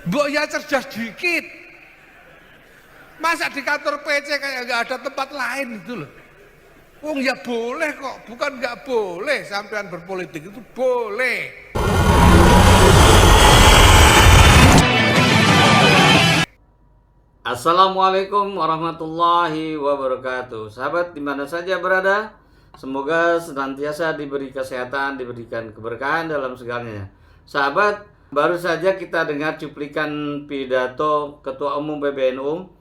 Mbok ya cerdas dikit. Masa di kantor PC kayak nggak ada tempat lain itu loh. Wong ya boleh kok, bukan nggak boleh sampean berpolitik itu boleh. Assalamualaikum warahmatullahi wabarakatuh. Sahabat dimana saja berada, semoga senantiasa diberi kesehatan, diberikan keberkahan dalam segalanya. Sahabat, baru saja kita dengar cuplikan pidato Ketua Umum PBNU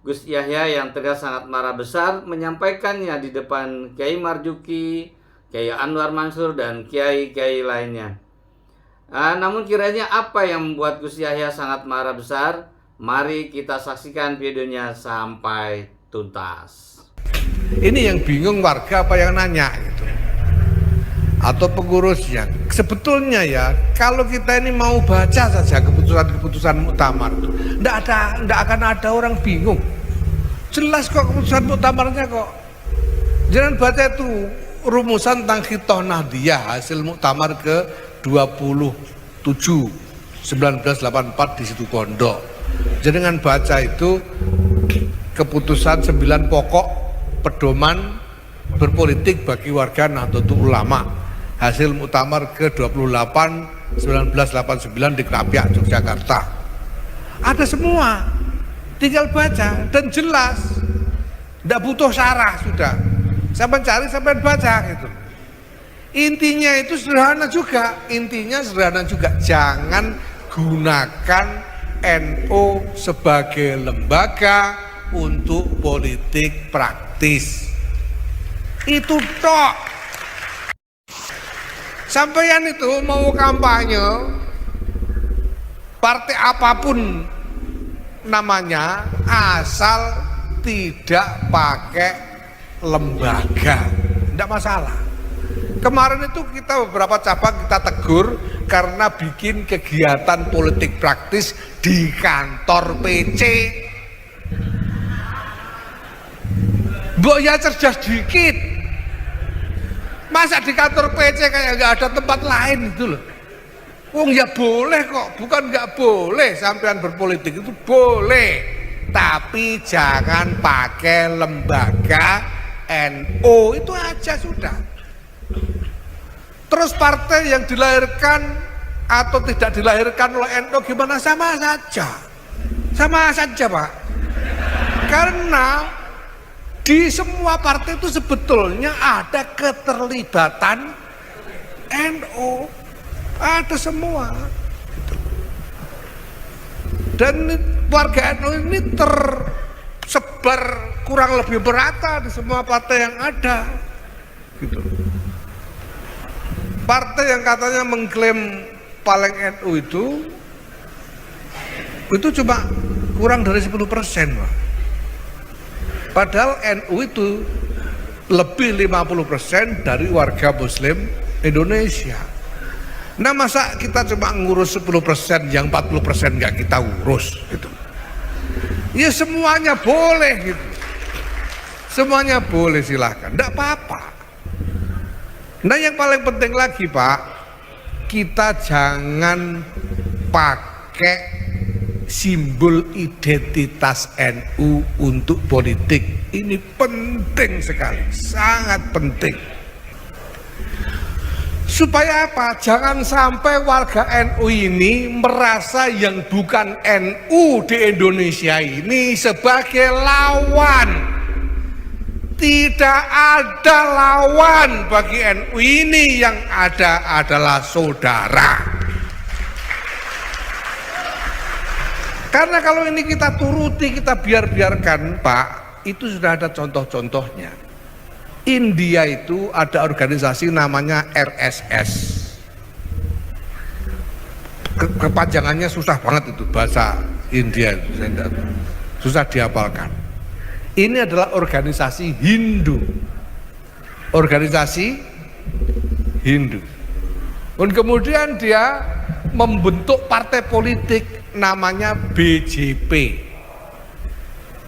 Gus Yahya yang tegas sangat marah besar menyampaikannya di depan Kiai Marzuki, Kiai Anwar Mansur dan kiai-kiai lainnya. Namun kiranya apa yang membuat Gus Yahya sangat marah besar? Mari kita saksikan videonya sampai tuntas. Ini yang bingung warga apa yang nanya gitu, atau pengurusnya. Sebetulnya ya, kalau kita ini mau baca saja keputusan-keputusan muktamar itu, ndak akan ada orang bingung. Jelas kok keputusan muktamarnya kok. Jangan baca itu rumusan tentang Khithah Nahdiyah hasil muktamar ke 27 1984 di situ Pondok. Jangan baca itu keputusan 9 pokok pedoman berpolitik bagi warga Nahdlatul Ulama hasil muktamar ke-28 1989 di Krapyak, Yogyakarta. Ada semua, tinggal baca dan jelas, tidak butuh syarah sudah. Sampai cari, sampai baca gitu. Intinya itu sederhana juga, jangan gunakan NU sebagai lembaga untuk politik praktis. Itu tok. Sampeyan itu mau kampanye partai apapun namanya, asal tidak pakai lembaga, tidak masalah. Kemarin itu kita beberapa cabang kita tegur karena bikin kegiatan politik praktis di kantor PC. Mbok ya cerdas dikit. Masa di kantor PC kayak nggak ada tempat lain itu loh. Wong ya boleh kok, bukan nggak boleh sampean berpolitik itu boleh, tapi jangan pakai lembaga NU, itu aja sudah. Terus partai yang dilahirkan atau tidak dilahirkan oleh NU gimana, sama saja Pak. Karena di semua partai itu sebetulnya ada keterlibatan NU, ada semua. Dan warga NU ini tersebar kurang lebih merata di semua partai yang ada, gitu. Partai yang katanya mengklaim paling NU itu cuma kurang dari 10%, Pak. Padahal NU itu lebih 50% dari warga Muslim Indonesia. Nah, masa kita cuma ngurus 10%, yang 40% nggak kita urus gitu. Ya semuanya boleh gitu. Semuanya boleh, silahkan, nggak apa-apa. Nah, yang paling penting lagi Pak, kita jangan pakai simbol identitas NU untuk politik. Ini penting sekali, sangat penting. Supaya apa? Jangan sampai warga NU ini merasa yang bukan NU di Indonesia ini sebagai lawan. Tidak ada lawan bagi NU ini, yang ada adalah saudara. Karena kalau ini kita turuti, kita biarkan Pak, itu sudah ada contoh-contohnya. India itu ada organisasi namanya RSS. Kepanjangannya susah banget itu, bahasa India itu susah dihafalkan. Ini adalah organisasi Hindu. Organisasi Hindu. Dan kemudian dia membentuk partai politik namanya BJP.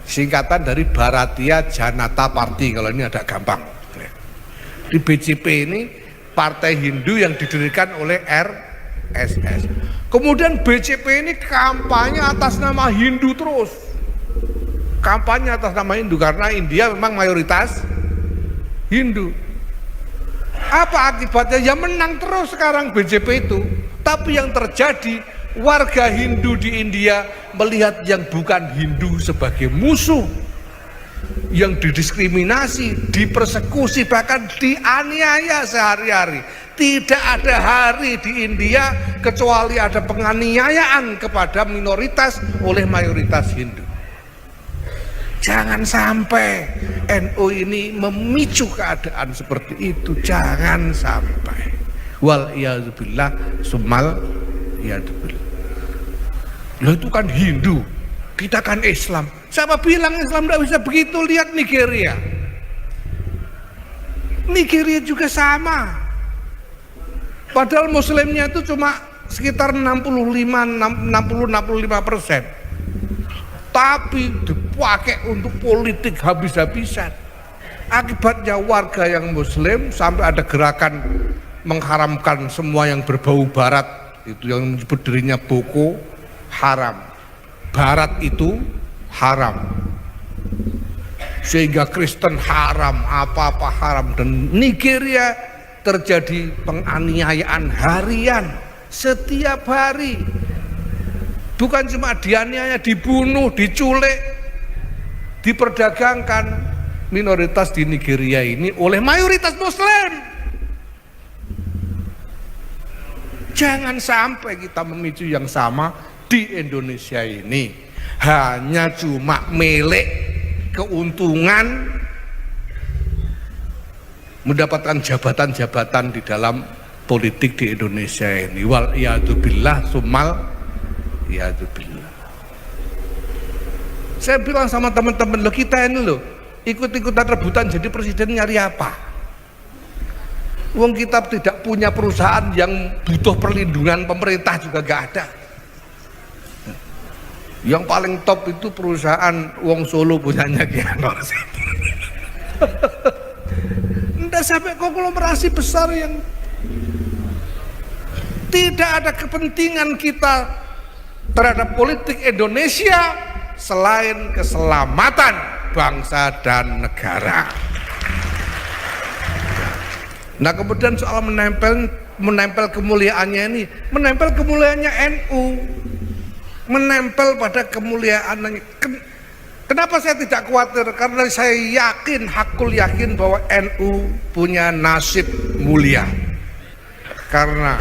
Singkatan dari Bharatiya Janata Party, kalau ini agak gampang. Di BJP ini partai Hindu yang didirikan oleh SS. Kemudian BCP ini kampanye atas nama Hindu terus. Kampanye atas nama Hindu karena India memang mayoritas Hindu. Apa akibatnya? Ya menang terus sekarang BJP itu. Tapi yang terjadi, warga Hindu di India melihat yang bukan Hindu sebagai musuh, yang didiskriminasi, dipersekusi, bahkan dianiaya sehari-hari. Tidak ada hari di India kecuali ada penganiayaan kepada minoritas oleh mayoritas Hindu. Jangan sampai NU ini memicu keadaan seperti itu, jangan sampai. Wal iyadzubillah summal iyadzubillah. Loh itu kan Hindu, kita kan Islam. Siapa bilang Islam tidak bisa begitu? Lihat Nigeria. Nigeria juga sama. Padahal muslimnya itu cuma sekitar 65%. Tapi dipakai untuk politik habis-habisan. Akibatnya warga yang muslim sampai ada gerakan mengharamkan semua yang berbau barat, itu yang disebut dirinya Boko Haram. Barat itu haram, sehingga Kristen haram, apa-apa haram. Dan Nigeria terjadi penganiayaan harian setiap hari. Bukan cuma dianiaya, dibunuh, diculik, diperdagangkan minoritas di Nigeria ini oleh mayoritas Muslim. Jangan sampai kita memicu yang sama di Indonesia ini. Hanya cuma milik keuntungan, mendapatkan jabatan-jabatan di dalam politik di Indonesia ini. Wal iyadzubillah summal iyadzubillah. Saya bilang sama teman-teman, lo kita ini lo ikut-ikutan rebutan jadi presiden nyari apa? Wong kita tidak punya perusahaan yang butuh perlindungan pemerintah juga gak ada. Yang paling top itu perusahaan Wong Solo punyanya Ki Anwar. Nggak sampai konglomerasi besar yang tidak ada kepentingan kita terhadap politik Indonesia selain keselamatan bangsa dan negara. Nah kemudian soal menempel kemuliaannya ini, menempel kemuliaannya NU, menempel pada kemuliaan. Kenapa saya tidak khawatir? Karena saya yakin, hakul yakin bahwa NU punya nasib mulia. Karena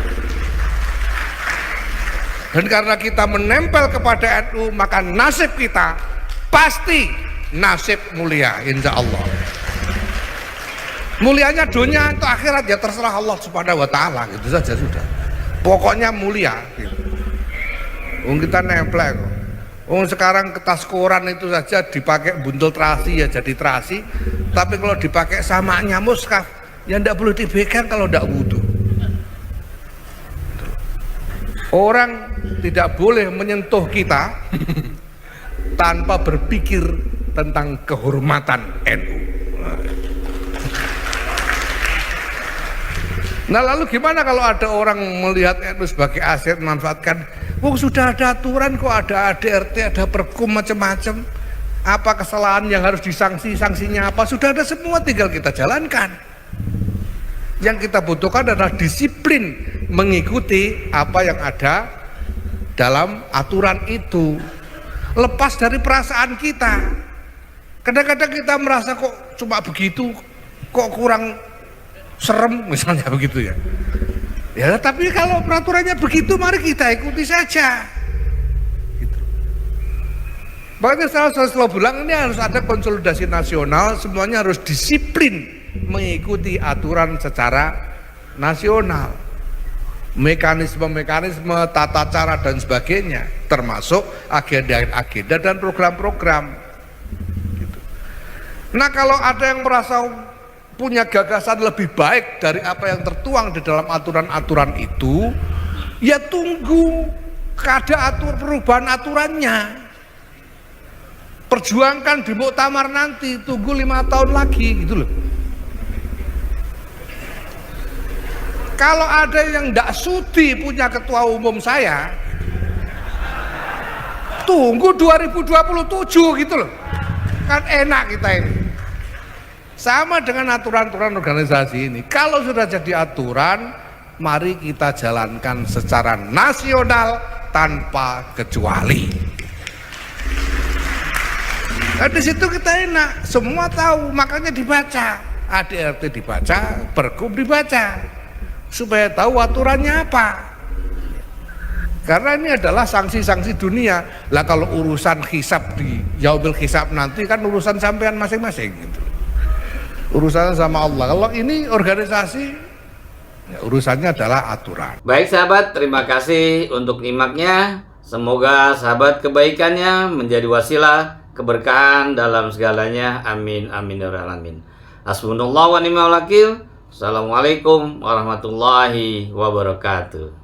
kita menempel kepada NU, maka nasib kita pasti nasib mulia, insya Allah. Mulianya dunia atau akhirat ya terserah Allah Subhanahu wa Ta'ala, gitu saja sudah. Pokoknya mulia. Gitu. Kita nempel kok. Sekarang kertas koran itu saja dipakai buntul terasi ya jadi terasi, tapi kalau dipakai samanya mushaf ya tidak boleh dipegang kalau tidak wudu. Orang tidak boleh menyentuh kita tanpa berpikir tentang kehormatan NU. Nah lalu gimana kalau ada orang melihat NU sebagai aset memanfaatkan? Sudah ada aturan kok, ada ADRT, ada perkum macam-macam. Apa kesalahan yang harus disanksi, sanksinya apa? Sudah ada semua, tinggal kita jalankan. Yang kita butuhkan adalah disiplin mengikuti apa yang ada dalam aturan itu. Lepas dari perasaan kita. Kadang-kadang kita merasa kok cuma begitu, kok kurang serem misalnya begitu ya. Ya tapi kalau peraturannya begitu mari kita ikuti saja gitu. Makanya saya selalu bilang ini harus ada konsolidasi nasional, semuanya harus disiplin mengikuti aturan secara nasional, mekanisme, tata cara dan sebagainya, termasuk agenda dan program-program gitu. Nah kalau ada yang merasa punya gagasan lebih baik dari apa yang tertuang di dalam aturan-aturan itu, ya tunggu ada perubahan aturannya, perjuangkan di muktamar nanti, tunggu 5 tahun lagi gitu loh. Kalau ada yang tidak sudi punya ketua umum saya, tunggu 2027 gitu loh. Kan enak kita ini. Sama dengan aturan-aturan organisasi ini. Kalau sudah jadi aturan, mari kita jalankan secara nasional tanpa kecuali. Nah, di situ kita enak, semua tahu, makanya dibaca. ADRT dibaca, Pergub dibaca, supaya tahu aturannya apa. Karena ini adalah sanksi-sanksi dunia. Lah kalau urusan hisab di yaumil hisab nanti kan urusan sampean masing-masing gitu. Urusannya sama Allah. Kalau ini organisasi, ya urusannya adalah aturan. Baik sahabat, terima kasih untuk nyimaknya. Semoga sahabat kebaikannya menjadi wasilah keberkahan dalam segalanya. Amin amin ya rabbal alamin. Hasbunallahu wa ni'mal wakil. Assalamualaikum warahmatullahi wabarakatuh.